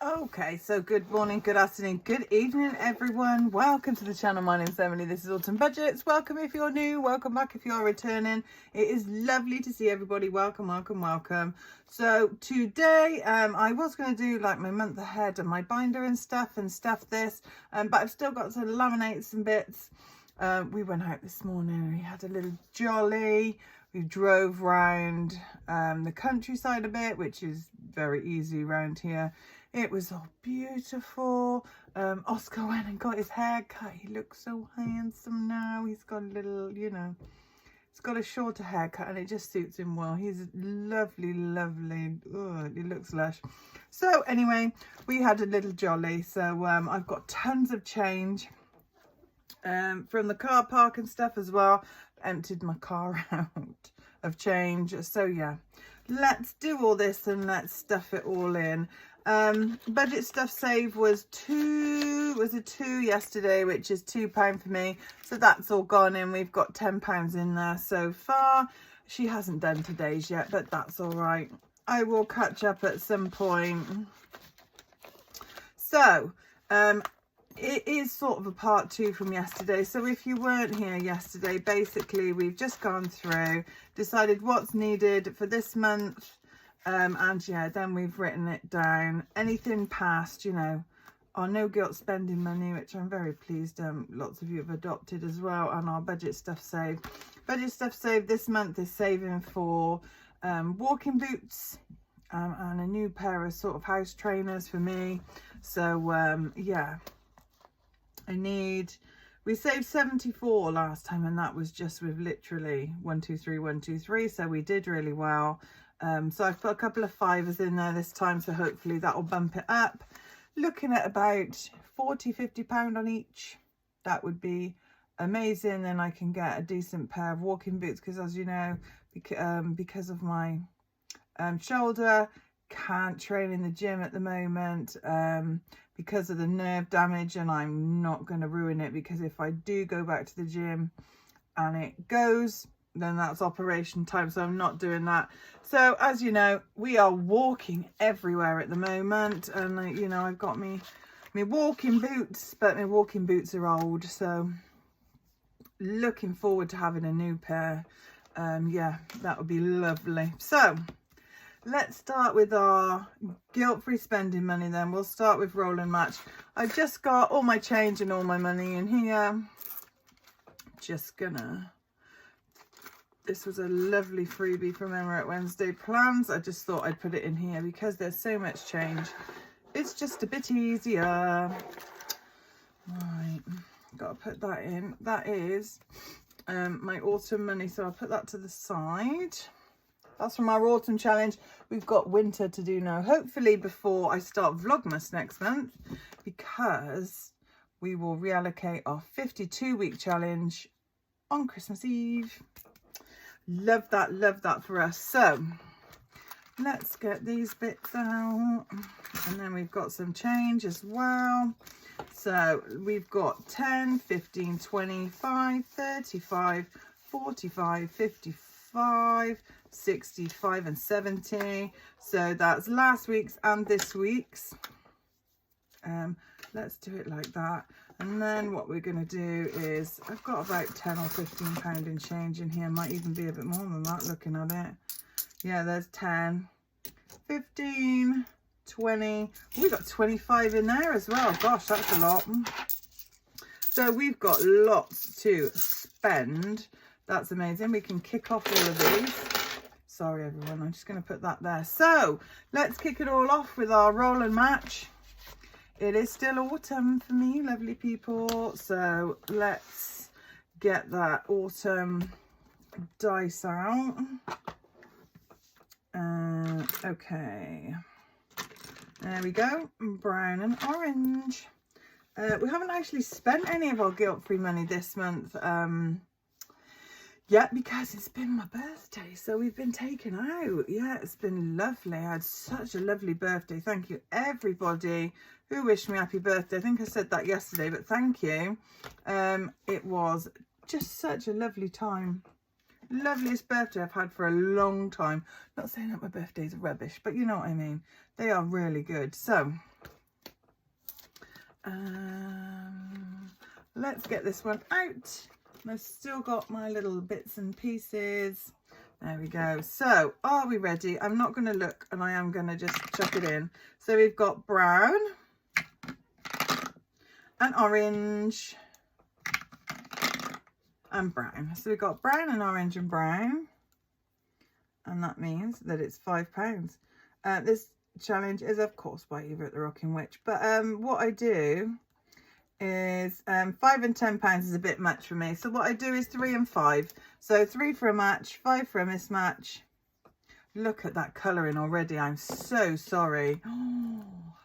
Okay, so good morning, good afternoon, good evening, everyone. Welcome to the channel. My name's Emily. This is Autumn Budgets. Welcome if you're new. Welcome back if you're returning. It is lovely to see everybody. Welcome, welcome, welcome. So today, I was going to do like my month ahead and my binder and stuff this, but I've still got to laminate some bits. We went out this morning. We had a little jolly. We drove round the countryside a bit, which is very easy around here. It was all beautiful. Oscar went and got his hair cut. He looks so handsome now. He's got a little, he's got a shorter haircut and it just suits him well. He's lovely, lovely. Oh, he looks lush. So anyway, we had a little jolly. So I've got tons of change from the car park and stuff as well. Emptied my car out of change. So yeah, let's do all this and let's stuff it all in. Budget stuff save was a 2 yesterday, which is £2 for me, so that's all gone in. We've got £10 in there so far. She hasn't done today's yet, but that's all right. I will catch up at some point. So it is sort of a part 2 from yesterday. So if you weren't here yesterday, basically we've just gone through, decided what's needed for this month. And yeah, then we've written it down. Anything past, our no guilt spending money, which I'm very pleased lots of you have adopted as well, and our budget stuff save. Budget stuff save this month is saving for walking boots and a new pair of sort of house trainers for me. So yeah, we saved 74 last time, and that was just with literally 1 2 3 1 2 3, so we did really well. So I've put a couple of fivers in there this time, so hopefully that will bump it up. Looking at about £40–50 on each. That would be amazing. Then I can get a decent pair of walking boots, because as you know, because of my shoulder, can't train in the gym at the moment because of the nerve damage, and I'm not going to ruin it, because if I do go back to the gym and it goes, then that's operation time, so I'm not doing that. So as you know, we are walking everywhere at the moment, and I've got me walking boots, but my walking boots are old, so looking forward to having a new pair. Yeah, that would be lovely. So let's start with our guilt-free spending money then. We'll start with roll and match. I've just got all my change and all my money in here. Just gonna, this was a lovely freebie from Emma at Wednesday Plans. I just thought I'd put it in here because there's so much change. It's just a bit easier. Right, got to put that in. That is my autumn money, so I'll put that to the side. That's from our autumn challenge. We've got winter to do now, hopefully before I start Vlogmas next month, because we will reallocate our 52-week challenge on Christmas Eve. Love that for us. So let's get these bits out, and then we've got some change as well. So we've got 10, 15, 25, 35, 45, 55, 65 and 70. So that's last week's and this week's. Let's do it like that. And then what we're going to do is, I've got about £10 or £15 in change in here. Might even be a bit more than that looking at it. Yeah, there's 10, 15, 20. We've got 25 in there as well. Gosh, that's a lot. So we've got lots to spend. That's amazing. We can kick off all of these. Sorry, everyone. I'm just going to put that there. So let's kick it all off with our roll and match. It is still autumn for me, lovely people. So let's get that autumn dice out. Okay. There we go. Brown and orange. We haven't actually spent any of our guilt-free money this month yet, because it's been my birthday, so we've been taken out. Yeah, it's been lovely. I had such a lovely birthday. Thank you everybody who wished me happy birthday. I think I said that yesterday, but thank you. It was just such a lovely time. Loveliest birthday I've had for a long time. Not saying that my birthdays are rubbish, but you know what I mean. They are really good. So Let's get this one out. I've still got my little bits and pieces. There we go. So are we ready? I'm not going to look, and I am going to just chuck it in. So we've got brown and orange and brown. So we've got brown and orange and brown, and that means that it's £5. This challenge is of course by Eva at the Rocking Witch, but what I do is £5 and £10 is a bit much for me, so what I do is 3 and 5. So 3 for a match, 5 for a mismatch. Look at that colouring already. I'm so sorry.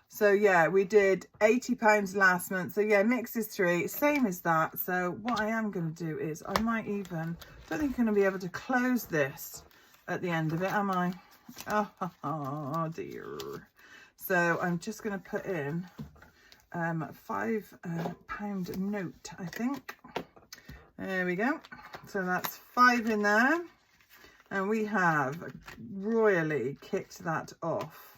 So yeah, we did £80 last month. So yeah, mix is 3, same as that. So what I am going to do is I might even, I don't think I'm going to be able to close this at the end of it, am I? Oh dear. So I'm just going to put in £5 note, I think. There we go. So that's 5 in there, and we have royally kicked that off.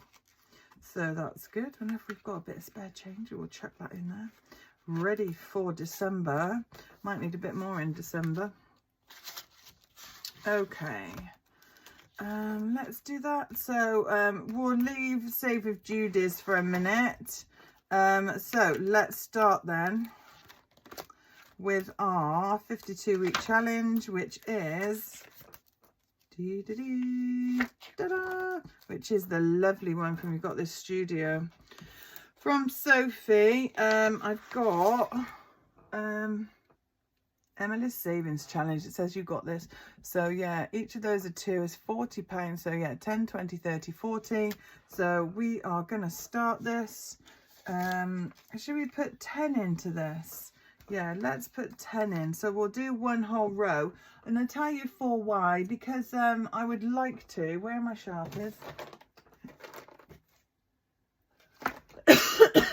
So that's good. And if we've got a bit of spare change, we'll chuck that in there. Ready for December. Might need a bit more in December. Okay. Let's do that. So we'll leave Save with Judy's for a minute. So let's start then with our 52-week challenge, which is which is the lovely one from We've Got This Studio from Sophie. I've got Emily's Savings Challenge. It says You Got This. So yeah, each of those are 2 is £40. So yeah, 10, 20, 30, 40. So we are going to start this. Should we put 10 into this? Yeah, let's put 10 in. So we'll do one whole row, and I'll tell you for why, because I would like to, where are my sharpies?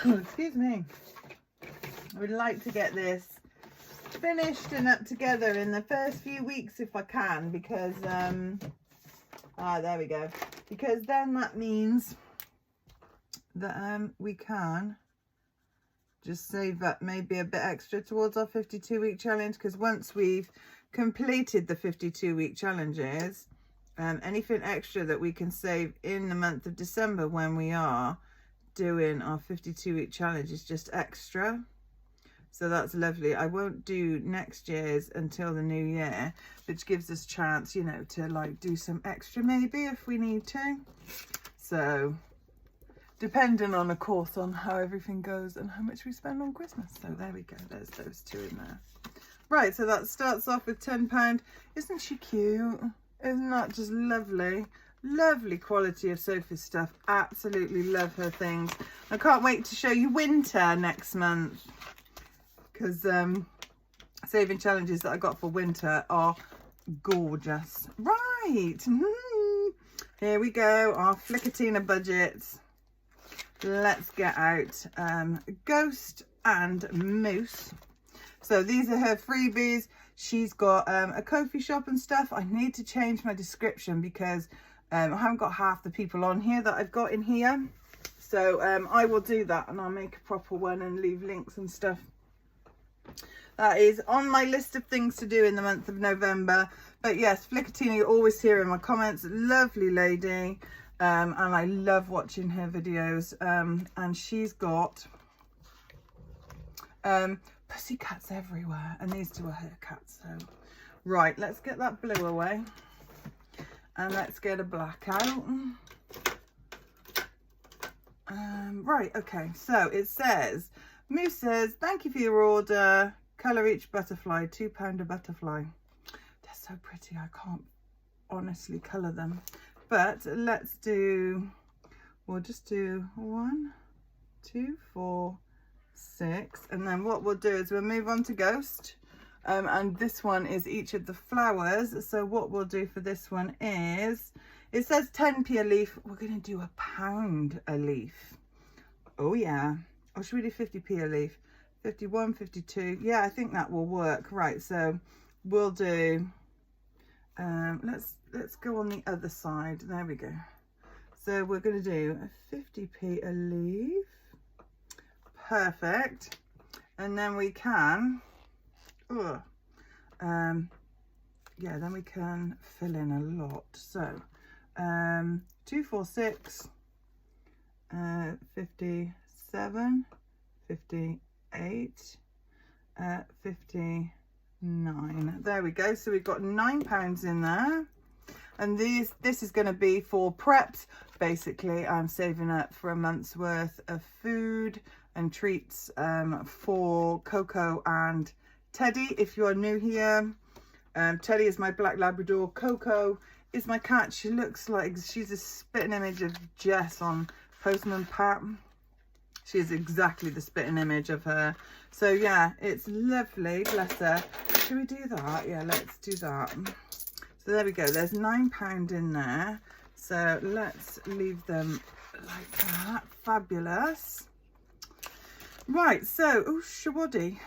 Excuse me. I would like to get this finished and up together in the first few weeks if I can, because there we go, because then that means that we can just save up maybe a bit extra towards our 52-week challenge, because once we've completed the 52-week challenges, anything extra that we can save in the month of December when we are doing our 52-week challenge is just extra. So that's lovely. I won't do next year's until the new year, which gives us chance, you know, to like do some extra maybe if we need to. So depending on, of course, on how everything goes and how much we spend on Christmas. So there we go. There's those 2 in there. Right, so that starts off with £10. Isn't she cute? Isn't that just lovely? Lovely quality of Sophie's stuff. Absolutely love her things. I can't wait to show you winter next month, because saving challenges that I got for winter are gorgeous. Right. Here we go. Our Flickatina budgets. Let's get out Ghost and Moose. So these are her freebies. She's got a coffee shop and stuff. I need to change my description because I haven't got half the people on here that I've got in here. So I will do that, and I'll make a proper one and leave links and stuff. That is on my list of things to do in the month of November. But yes, Flickatina, you always hear in my comments. Lovely lady. And I love watching her videos, and she's got pussycats everywhere, and these 2 are her cats. So right, let's get that blue away, and let's get a black out. Right, okay, so it says, Moose says, thank you for your order, colour each butterfly, £2 a butterfly. They're so pretty, I can't honestly colour them. But let's do, we'll just do 1, 2, 4, 6. And then what we'll do is we'll move on to Ghost. And this one is each of the flowers. So what we'll do for this one is, it says 10p a leaf. We're going to do £1 a leaf. Oh yeah. Or should we do 50p a leaf? 51, 52. Yeah, I think that will work. Right, so we'll do, let's go on the other side. There we go. So we're going to do a 50p a leaf perfect. And then we can, yeah, then we can fill in a lot. So 2, 4, 6, 57, 58, 59. There we go. So we've got £9 in there. And this is going to be for preps. Basically, I'm saving up for a month's worth of food and treats for Coco and Teddy. If you are new here, Teddy is my black Labrador. Coco is my cat. She looks like she's a spitting image of Jess on Postman Pat. She is exactly the spitting image of her. So yeah, it's lovely. Bless her. Should we do that? Yeah, let's do that. So there we go. There's £9 in there. So let's leave them like that. Fabulous. Right. So, oh, Shawaddy.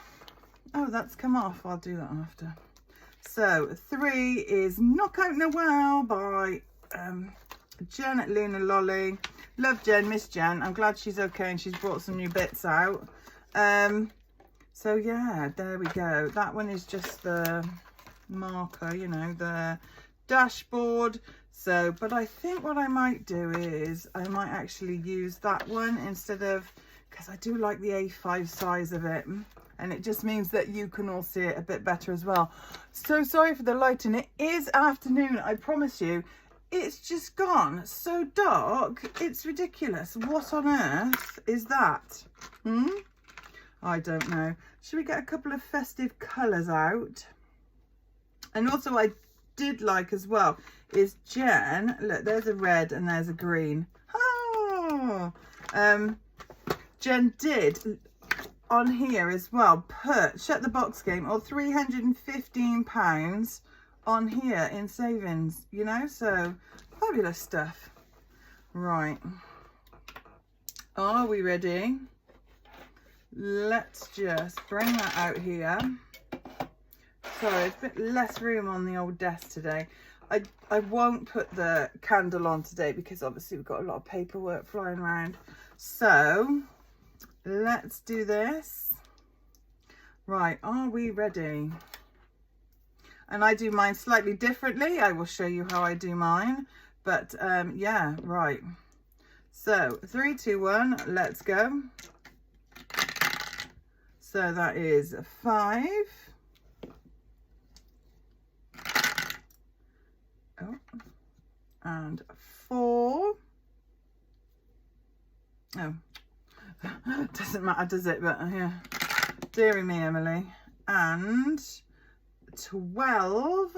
Oh, that's come off. I'll do that after. So 3 is Knockout Noel by Jen at Luna Lolly. Love Jen, miss Jen. I'm glad she's okay and she's brought some new bits out. So yeah, there we go. That one is just the marker, you know, the dashboard. So, but I think what I might do is I might actually use that one instead of, because I do like the A5 size of it. And it just means that you can all see it a bit better as well. So sorry for the lighting. It is afternoon, I promise you. It's just gone so dark. It's ridiculous. What on earth is that? I don't know. Should we get a couple of festive colours out? And also I did like as well is Jen. Look, there's a red and there's a green. Oh, Jen did on here as well put Shut the Box Game or £315 on here in savings, you know, so fabulous stuff. Right, are we ready? Let's just bring that out here. Sorry, it's a bit less room on the old desk today. I won't put the candle on today because obviously we've got a lot of paperwork flying around. So let's do this. Right, are we ready? And I do mine slightly differently. I will show you how I do mine. But yeah, right. So 3, 2, 1, let's go. So that is 5. Oh, and 4. Oh, doesn't matter, does it? But yeah, dearie me, Emily. And 12.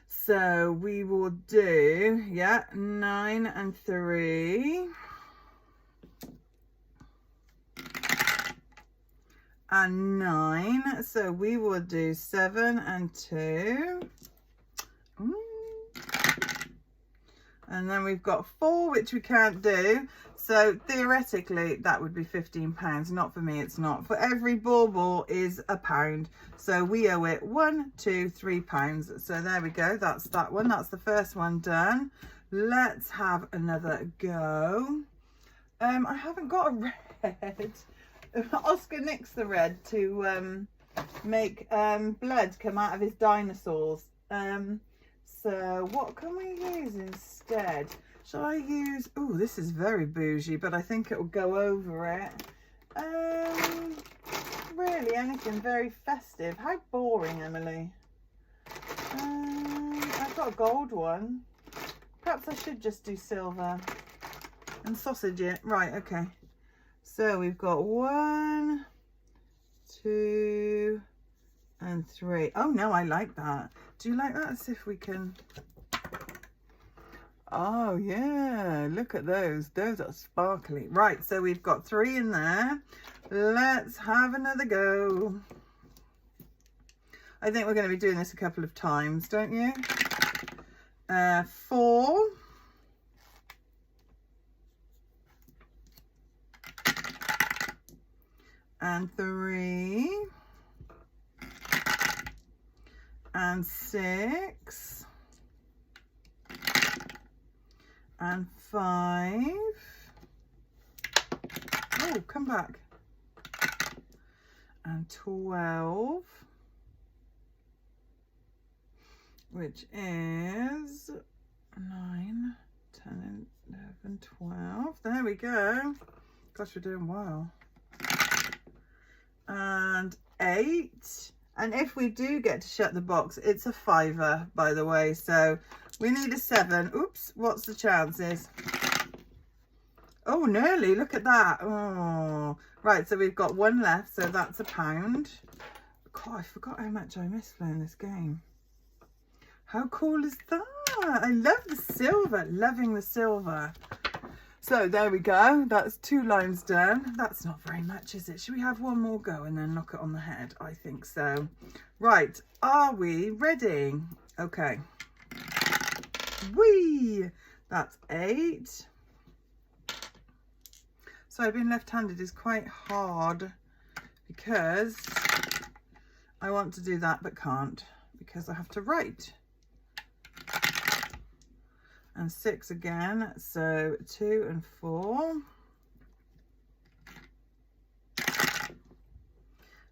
So we will do, yeah, 9 and 3. And 9. So we will do 7 and 2. And then we've got 4, which we can't do. So theoretically, that would be £15. Not for me, it's not. For every bauble is £1. So we owe it £1, £2, £3. So there we go. That's that one. That's the first one done. Let's have another go. I haven't got a red. Oscar nicks the red to make blood come out of his dinosaurs. So what can we use instead? Shall I use, oh, this is very bougie, but I think it will go over it. Really anything very festive. How boring, Emily. I've got a gold one. Perhaps I should just do silver and sausage it. Right, okay. So we've got 1, 2, and 3. Oh no, I like that. Do you like that? Let's see if we can. Oh yeah, look at those. Those are sparkly. Right, so we've got 3 in there. Let's have another go. I think we're going to be doing this a couple of times, don't you? 4. And 3. And 6. And 5. Oh, Oh, come back. And 12, which is 9, 10, 11, 12. There we go. Gosh, we're doing well. And 8. And if we do get to shut the box, it's a 5er, by the way. So we need a 7. Oops, what's the chances? Oh, nearly. Look at that. Oh, right. So we've got 1 left. So that's £1. God, I forgot how much I miss playing this game. How cool is that? I love the silver. Loving the silver. So there we go. That's 2 lines done. That's not very much, is it? Should we have one more go and then knock it on the head? I think so. Right. Are we ready? Okay. Whee! That's 8. So being left-handed is quite hard because I want to do that but can't because I have to write. And 6 again, so 2 and 4.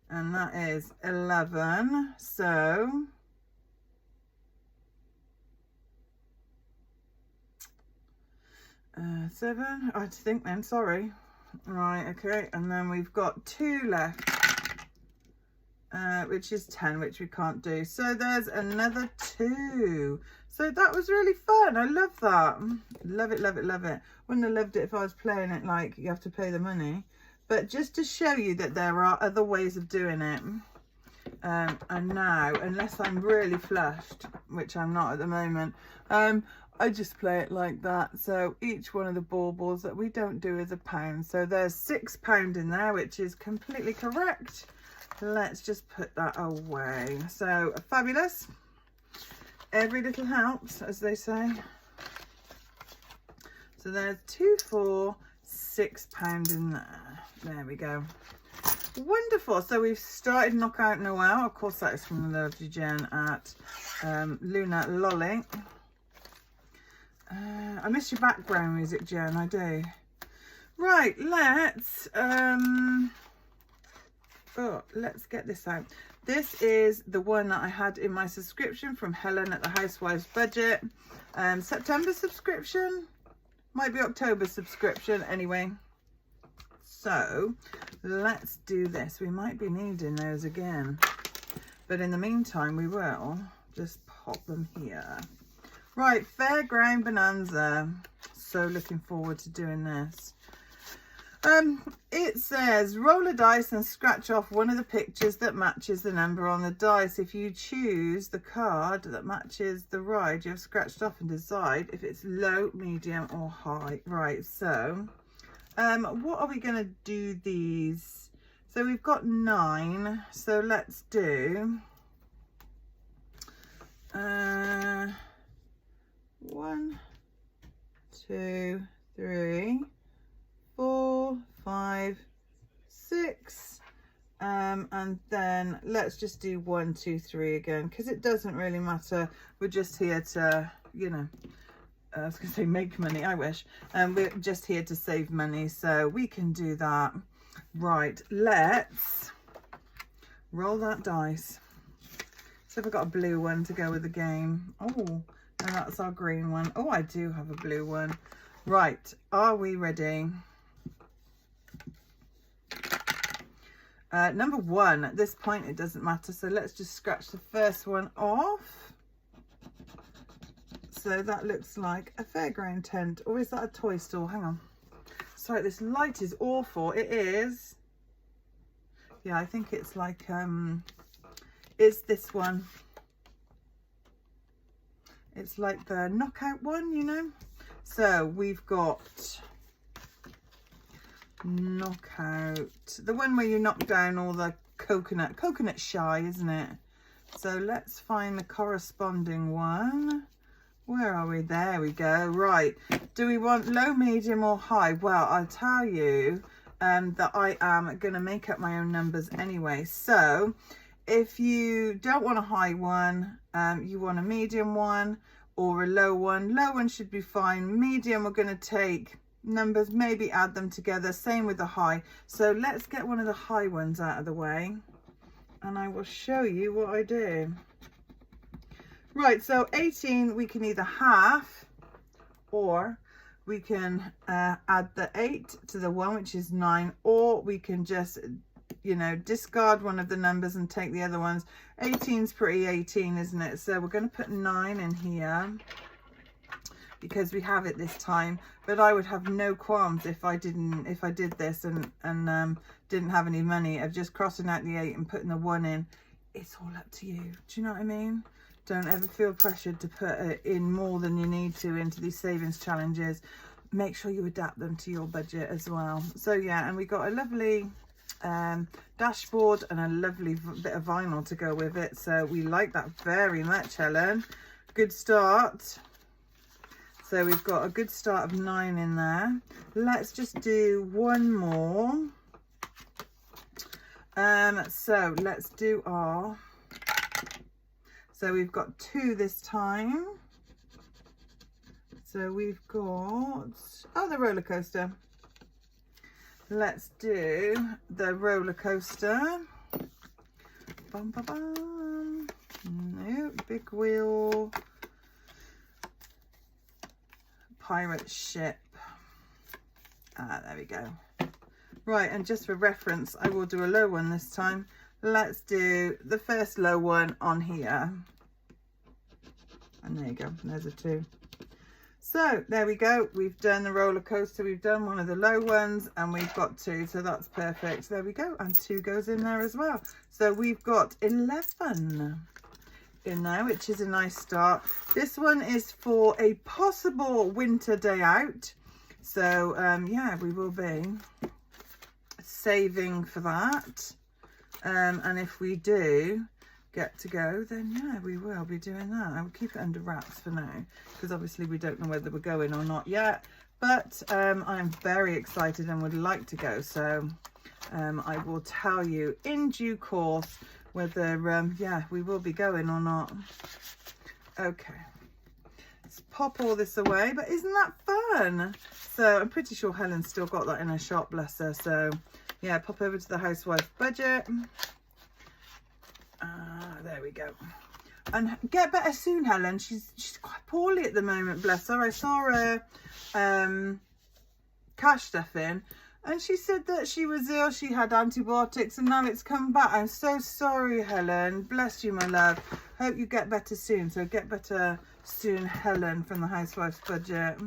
And that is 11, so seven, I think then, sorry. Right, okay, and then we've got 2 left, which is 10, which we can't do. So there's another 2. So that was really fun. I love that. Love it, love it, love it. Wouldn't have loved it if I was playing it like you have to pay the money. But just to show you that there are other ways of doing it. And now, unless I'm really flushed, which I'm not at the moment, I just play it like that. So each one of the baubles that we don't do is £1. So there's £6 in there, which is completely correct. Let's just put that away. So fabulous. Every little helps, as they say. So there's 2, 4, £6 in there. There we go. Wonderful. So we've started Knockout Noel. Of course, that is from the lovely Jen at Luna Lolly. I miss your background music, Jen. I do. Right, let's get this out. This is the one that I had in my subscription from Helen at the Housewives Budget. September subscription, might be October subscription anyway. So let's do this. We might be needing those again, but in the meantime we will just pop them here. Right, Fairground Bonanza. So looking forward to doing this. It says roll a dice and scratch off one of the pictures that matches the number on the dice. If you choose the card that matches the ride you have scratched off, and decide if it's low, medium or high. Right, so what are we going to do these? So we've got 9, so let's do 1, 2, 3, 4, 5, 6, and then let's just do 1, 2, 3 again, because it doesn't really matter. We're just here to, you know, I was going to say make money, I wish. We're just here to save money, so we can do that. Right, let's roll that dice. So if I've got a blue one to go with the game. Oh, and that's our green one. Oh, I do have a blue one. Right, are we ready? Number 1, at this point it doesn't matter, so let's just scratch the first one off. So that looks like a fairground tent, or is that a toy store? Hang on, sorry, this light is awful. It is, yeah, I think it's like it's this one. It's like the knockout one, you know. So we've got knockout, the one where you knock down all the coconut shy, isn't it? So let's find the corresponding one. Where are we? There we go. Right, do we want low, medium or high? Well, I'll tell you that I am going to make up my own numbers anyway. So if you don't want a high one, you want a medium one or a low one. Low one should be fine. Medium, we're going to take numbers, maybe add them together. Same with the high. So let's get one of the high ones out of the way and I will show you what I do. Right, so 18 we can either half, or we can add the 8 to the 1, which is 9, or we can just, you know, discard one of the numbers and take the other ones. 18's pretty 18, isn't it? So we're going to put 9 in here because we have it this time, but I would have no qualms if I did this and didn't have any money of just crossing out the 8 and putting the 1 in. It's all up to you. Do you know what I mean? Don't ever feel pressured to put in more than you need to into these savings challenges. Make sure you adapt them to your budget as well. So yeah, and we got a lovely dashboard and a lovely bit of vinyl to go with it. So we like that very much, Helen. Good start. So we've got a good start of 9 in there. Let's just do one more. So let's do our... So we've got 2 this time. So we've got, oh, the roller coaster. Let's do the roller coaster. Bum, ba, bum. No, big wheel. Pirate ship. There we go. Right, and just for reference, I will do a low one this time. Let's do the first low one on here. And there you go, there's a 2. So there we go, we've done the roller coaster, we've done one of the low ones, and we've got 2, so that's perfect. There we go, and 2 goes in there as well. So we've got 11 in there, which is a nice start. This one is for a possible winter day out. So yeah, we will be saving for that. And if we do get to go, then yeah, we will be doing that. I will keep it under wraps for now because obviously we don't know whether we're going or not yet, but I'm very excited and would like to go. So I will tell you in due course whether yeah, we will be going or not. Okay, let's pop all this away. But isn't that fun? So I'm pretty sure Helen's still got that in her shop, bless her. So yeah, pop over to the housewife budget. There we go. And get better soon, Helen. She's quite poorly at the moment, bless her. I saw her cash stuff in, and she said that she was ill. She had antibiotics, and now it's come back. I'm so sorry, Helen. Bless you, my love. Hope you get better soon. So get better soon, Helen, from the housewife's budget.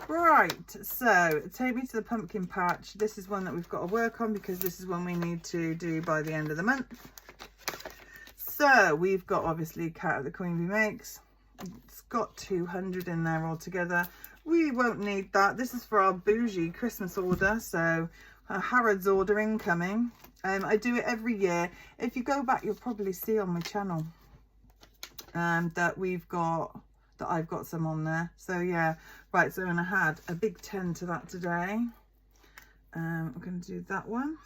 Right, so take me to the pumpkin patch. This is one that we've got to work on because this is one we need to do by the end of the month. So we've got obviously Cat of the Queen Bee Makes. It's got 200 in there altogether. We won't need that. This is for our bougie Christmas order. So Harrod's order incoming. I do it every year. If you go back, you'll probably see on my channel that I've got some on there. So yeah, right, so and I had a big 10 to that today. I'm going to do that one.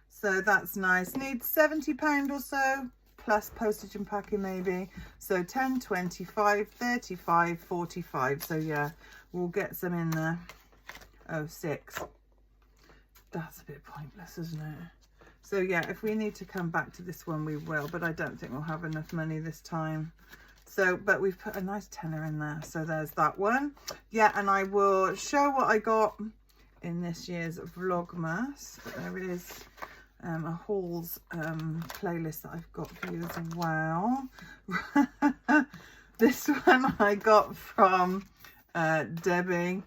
So that's nice. Needs £70 or so, plus postage and packing maybe. So 10, 25, 35, 45. So yeah, we'll get some in there. Oh, 6. That's a bit pointless, isn't it? So yeah, if we need to come back to this one, we will. But I don't think we'll have enough money this time. So, but we've put a nice tenner in there. So there's that one. Yeah, and I will show what I got in this year's Vlogmas. But there is a hauls playlist that I've got for you as well. This one I got from Debbie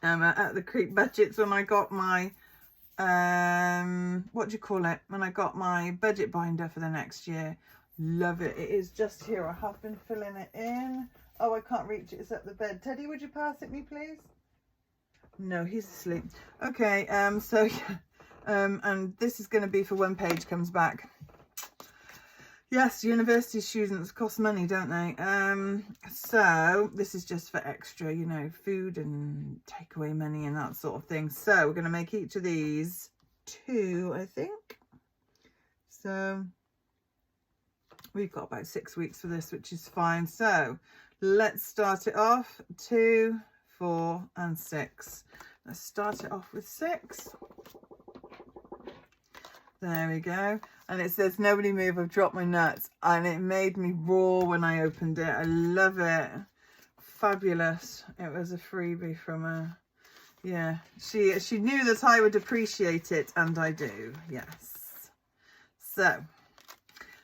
at the Creek Budgets when I got my what do you call it, when I got my budget binder for the next year. Love it. It is just here. I have been filling it in. Oh, I can't reach it. It's up the bed. Teddy, would you pass it me, please? No, he's asleep. Okay, so yeah. And this is going to be for when Paige comes back. Yes, university students cost money, don't they? So this is just for extra, you know, food and takeaway money and that sort of thing. So we're going to make each of these 2, I think. So we've got about 6 weeks for this, which is fine. So let's start it off. 2, 4 and 6. Let's start it off with 6. There we go. And it says, nobody move, I've dropped my nuts. And it made me roar when I opened it. I love it. Fabulous. It was a freebie from her. Yeah, she knew that I would appreciate it, and I do. Yes. So,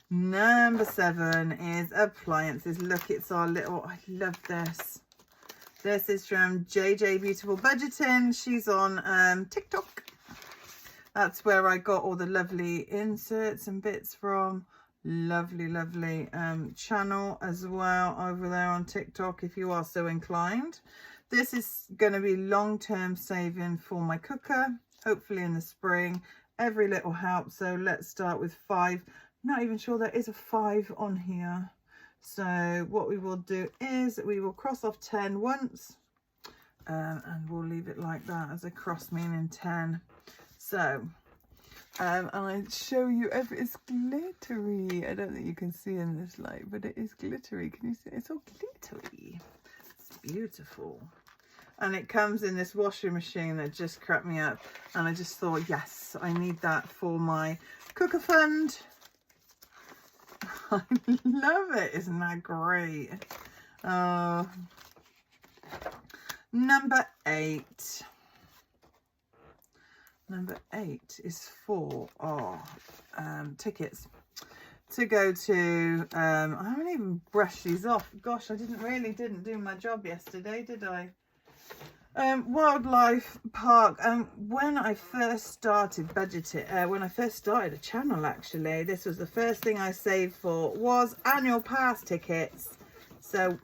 number 7 is appliances. Look, it's our little, I love this. This is from JJ Beautiful Budgeting. She's on TikTok. That's where I got all the lovely inserts and bits from. Lovely, lovely channel as well over there on TikTok, if you are so inclined. This is going to be long-term saving for my cooker, hopefully in the spring. Every little helps. So let's start with 5. Not even sure there is a 5 on here. So what we will do is we will cross off 10 once, and we'll leave it like that as a cross meaning 10. So, and I show you, it's glittery. I don't think you can see in this light, but it is glittery. Can you see? It's all glittery. It's beautiful. And it comes in this washing machine that just cracked me up. And I just thought, yes, I need that for my cooker fund. I love it. Isn't that great? Number 8. Number 8 is for tickets to go to, I haven't even brushed these off. Gosh, I didn't do my job yesterday, did I? Wildlife Park. When I first started budgeting, when I first started a channel, actually, this was the first thing I saved for, was annual pass tickets. So,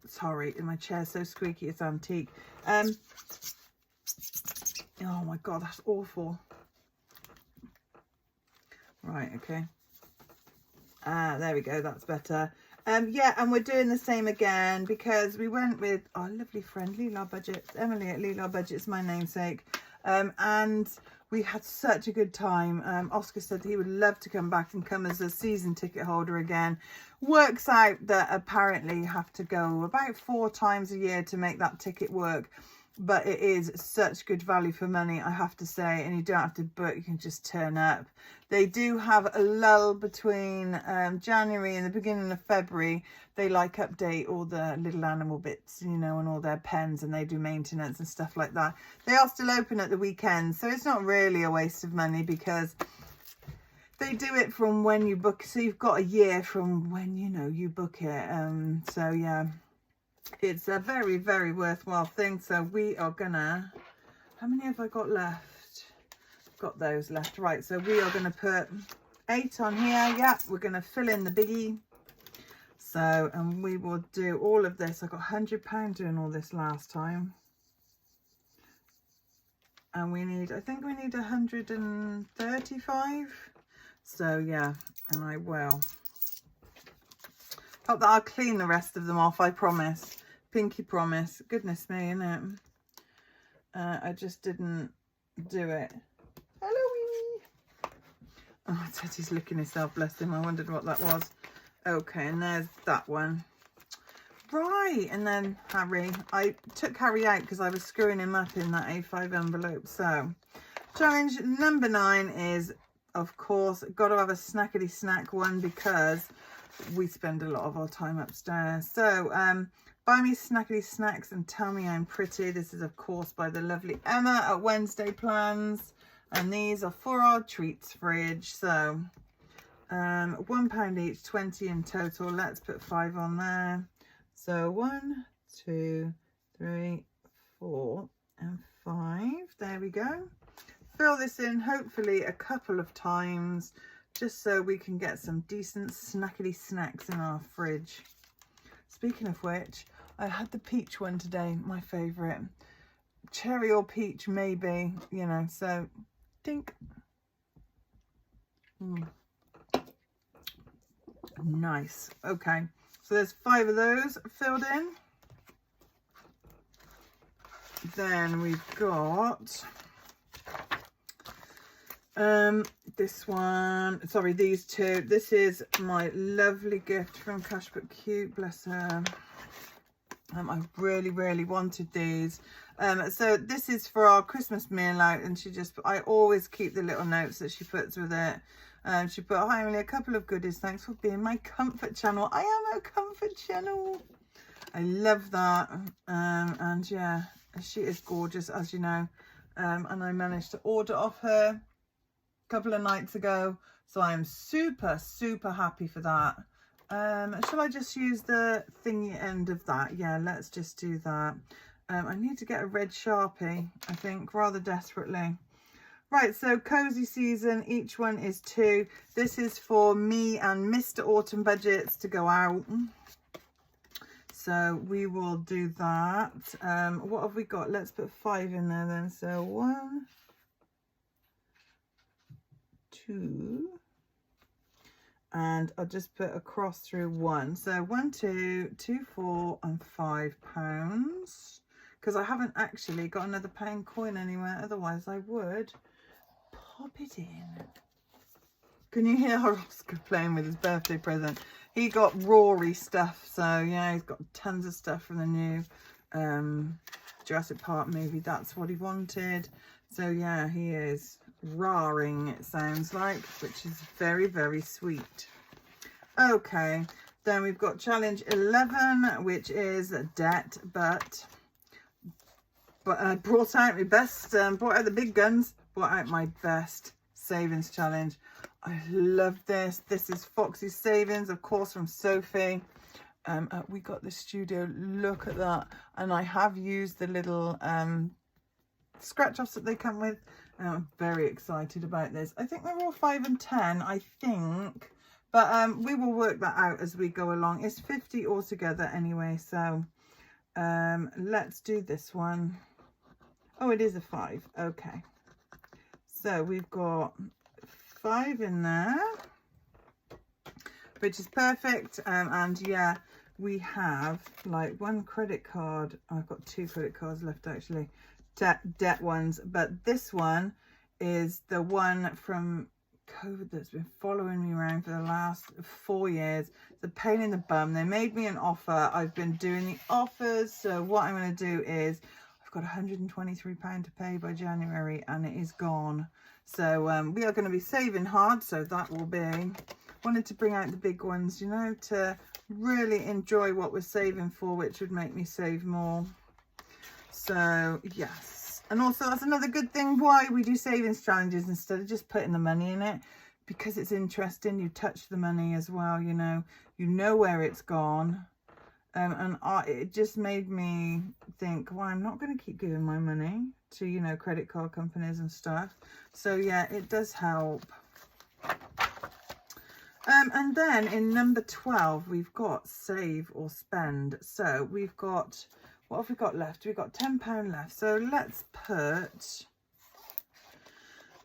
sorry, my chair's so squeaky, it's antique. Oh my God, that's awful. Right, okay. There we go, that's better. Yeah, and we're doing the same again because we went with our lovely friend Leela Budgets, Emily at Leela Budgets, my namesake, and we had such a good time. Oscar said he would love to come back and come as a season ticket holder again. Works out that apparently you have to go about 4 times a year to make that ticket work. But it is such good value for money, I have to say, and you don't have to book, you can just turn up. They do have a lull between January and the beginning of February. They like update all the little animal bits, you know, and all their pens, and they do maintenance and stuff like that. They are still open at the weekends, so it's not really a waste of money because they do it from when you book. So you've got a year from when, you know, you book it. So yeah. It's a very, very worthwhile thing. So we are gonna, how many have I got left? Got those left, right. So we are gonna put 8 on here. Yeah, we're gonna fill in the biggie. So, and we will do all of this. I got £100 doing all this last time. And we need, I think we need 135. So yeah, and I will. Hope that I'll clean the rest of them off, I promise. Pinky promise. Goodness me, innit? I just didn't do it. Hello. Oh, Teddy's licking himself, bless him. I wondered what that was. Okay, and there's that one. Right, and then Harry. I took Harry out because I was screwing him up in that A5 envelope. So, challenge number 9 is, of course, got to have a snackety snack one because we spend a lot of our time upstairs. So buy me snackety snacks and tell me I'm pretty. This is of course by the lovely Emma at Wednesday Plans, and these are for our treats fridge. So £1 each, 20 in total. Let's put 5 on there. So 1, 2, 3, 4 and 5. There we go. Fill this in hopefully a couple of times, just so we can get some decent snackety snacks in our fridge. Speaking of which, I had the peach one today, my favourite. Cherry or peach, maybe, you know, so dink. Nice. Okay, so there's 5 of those filled in. Then we've got this one, sorry, these 2. This is my lovely gift from Cashbook Cute, bless her. I really wanted these. So this is for our Christmas meal out, and I always keep the little notes that she puts with it. She put, "Hi Emily, a couple of goodies. Thanks for being my comfort channel." I am a comfort channel. I love that. And yeah, she is gorgeous, as you know. And I managed to order off her a couple of nights ago, so I am super happy for that. Shall I just use the thingy end of that? Yeah, let's just do that. I need to get a red Sharpie, I think, rather desperately. Right, so cozy season, each one is 2. This is for me and Mr. Autumn budgets to go out. So we will do that. What have we got? Let's put 5 in there then. So 1, 2, and I'll just put a cross through 1. So 1, 2, 2, 4 and £5, because I haven't actually got another £1 coin anywhere, otherwise I would pop it in. Can you hear Oscar playing with his birthday present? He got Rory stuff, so yeah, he's got tons of stuff from the new Jurassic Park movie. That's what he wanted. So yeah, he is roaring, it sounds like, which is very sweet. Okay, then we've got challenge 11, which is debt, but I brought out my best, brought out the big guns, brought out my best savings challenge. I love this. This is Foxy's Savings, of course, from Sophie. We got the studio, look at that. And I have used the little scratch offs that they come with. I'm very excited about this. I think they're all 5 and 10, I think, but we will work that out as we go along. It's 50 altogether anyway, so let's do this one. Oh, it is a 5. Okay, so we've got 5 in there, which is perfect. And yeah, we have like 1 credit card. I've got 2 credit cards left actually, debt ones, but this one is the one from COVID that's been following me around for the last 4 years. It's a pain in the bum. They made me an offer. I've been doing the offers, so what I'm going to do is I've got £123 to pay by January, and it is gone. So we are going to be saving hard, so that will be, wanted to bring out the big ones, you know, to really enjoy what we're saving for, which would make me save more. So yes, and also that's another good thing why we do savings challenges instead of just putting the money in it, because it's interesting. You touch the money as well, you know where it's gone. And it just made me think, well, I'm not going to keep giving my money to, you know, credit card companies and stuff. So yeah, it does help. And then in number 12, we've got save or spend. So we've got, what have we got left? We've got £10 left. So let's put,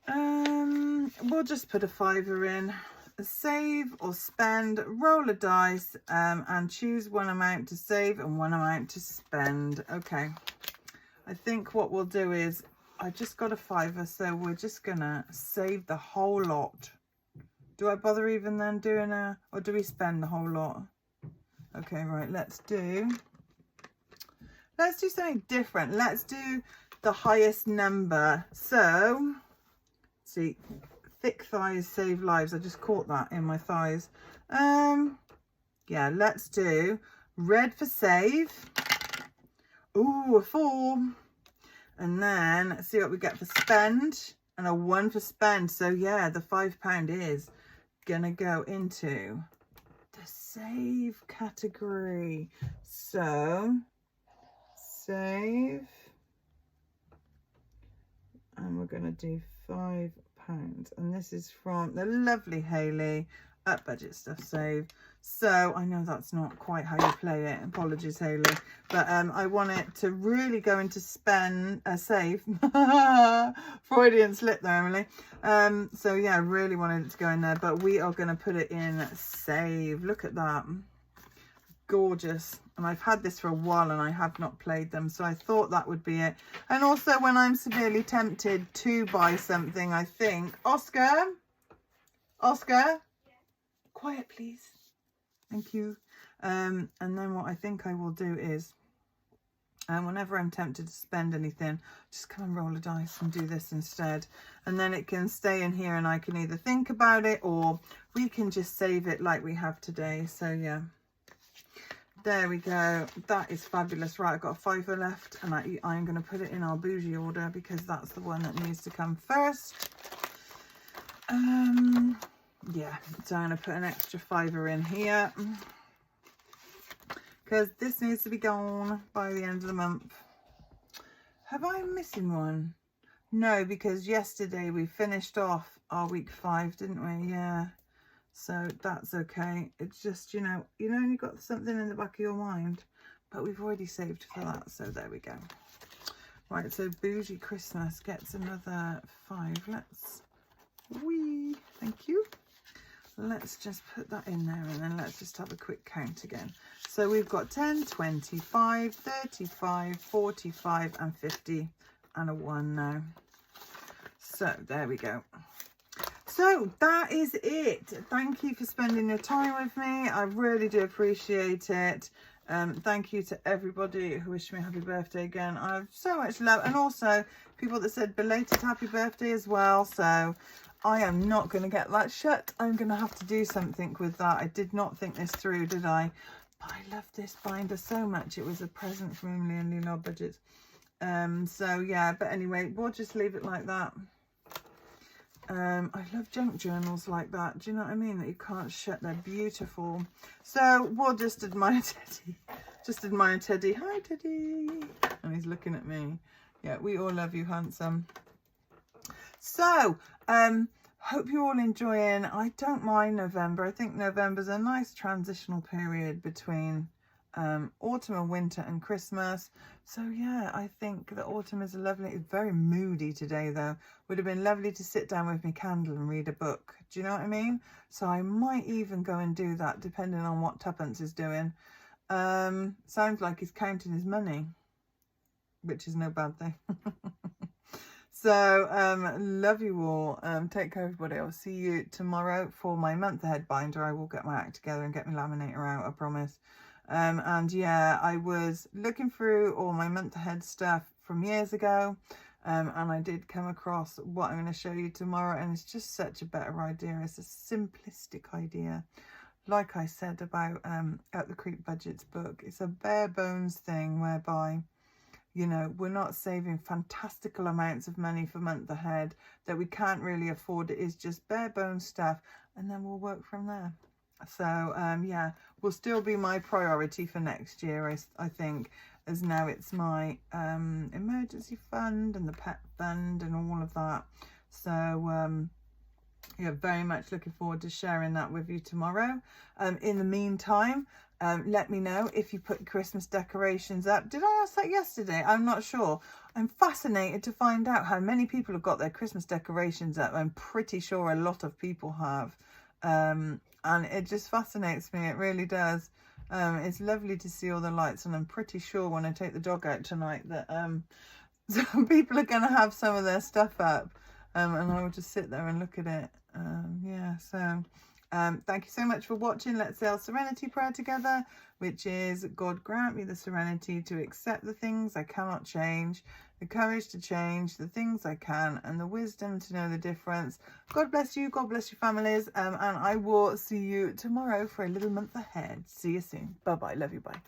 we'll just put a £5 in. Save or spend, roll a dice, and choose one amount to save and one amount to spend. Okay, I think what we'll do is, I just got a £5, so we're just gonna save the whole lot. Do I bother even then doing or do we spend the whole lot? Okay, right, let's do something different. Let's do the highest number. So see, thick thighs save lives. I just caught that in my thighs. Yeah, let's do red for save. Ooh, a 4. And then let's see what we get for spend, and a 1 for spend. So yeah, the £5 is gonna go into the save category. So save, and we're gonna do £5. And this is from the lovely Hayley at Budget Stuff Save. So I know that's not quite how you play it, apologies Hayley, but I want it to really go into save. Freudian slip there, Emily. So yeah, I really wanted it to go in there, but we are going to put it in save. Look at that, gorgeous. And I've had this for a while and I have not played them, so I thought that would be it. And also, when I'm severely tempted to buy something, I think, Oscar, quiet please, thank you. And then what I think I will do is And whenever I'm tempted to spend anything, just come and roll a dice and do this instead. And then it can stay in here and I can either think about it or we can just save it like we have today. So yeah, there we go. That is fabulous. Right, I've got a fiver left and I'm going to put it in our bougie order because that's the one that needs to come first. Yeah, so I'm going to put an extra fiver in here, because this needs to be gone by the end of the month. Have I missing one? No, because yesterday we finished off our week 5, didn't we? Yeah. So that's okay. It's just, you know, you've got something in the back of your mind, but we've already saved for that. So there we go. Right, so Bougie Christmas gets another 5. Thank you. Let's just put that in there and then let's just have a quick count again. So we've got 10, 25, 35, 45 and 50 and a 1 now. So there we go. So that is it. Thank you for spending your time with me. I really do appreciate it. Thank you to everybody who wished me a happy birthday again. I have so much love, and also people that said belated happy birthday as well. So I am not going to get that shut. I'm going to have to do something with that. I did not think this through, did I? But I love this binder so much. It was a present from Emily and Leonor Budget. So yeah, but anyway, we'll just leave it like that. I love junk journals like that. Do you know what I mean? That you can't shut. They're beautiful. So we'll just admire Teddy. Just admire Teddy. Hi, Teddy. And he's looking at me. Yeah, we all love you, handsome. So, hope you're all enjoying. I don't mind November. I think November's a nice transitional period between autumn and winter and Christmas. So yeah, I think that autumn is a lovely, it's very moody today though. Would have been lovely to sit down with my candle and read a book. Do you know what I mean? So I might even go and do that depending on what Tuppence is doing. Sounds like he's counting his money, which is no bad thing. So love you all. Take care everybody. I'll see you tomorrow for my month ahead binder. I will get my act together and get my laminator out, I promise. And yeah, I was looking through all my month ahead stuff from years ago, and I did come across what I'm going to show you tomorrow, and it's just such a better idea. It's a simplistic idea, like I said about At the Creep Budgets book. It's a bare bones thing whereby, you know, we're not saving fantastical amounts of money for month ahead that we can't really afford. It is just bare bones stuff, and then we'll work from there. So yeah, will still be my priority for next year, I think, as now it's my emergency fund and the pet fund and all of that. So yeah, very much looking forward to sharing that with you tomorrow. In the meantime, let me know if you put Christmas decorations up. Did I ask that yesterday? I'm not sure. I'm fascinated to find out how many people have got their Christmas decorations up. I'm pretty sure a lot of people have. And it just fascinates me. It really does. It's lovely to see all the lights, and I'm pretty sure when I take the dog out tonight that some people are going to have some of their stuff up, and I will just sit there and look at it. Yeah, so thank you so much for watching. Let's say our serenity prayer together, which is: God grant me the serenity to accept the things I cannot change, the courage to change the things I can, and the wisdom to know the difference. God bless you. God bless your families. And I will see you tomorrow for a little month ahead. See you soon. Bye-bye. Love you. Bye.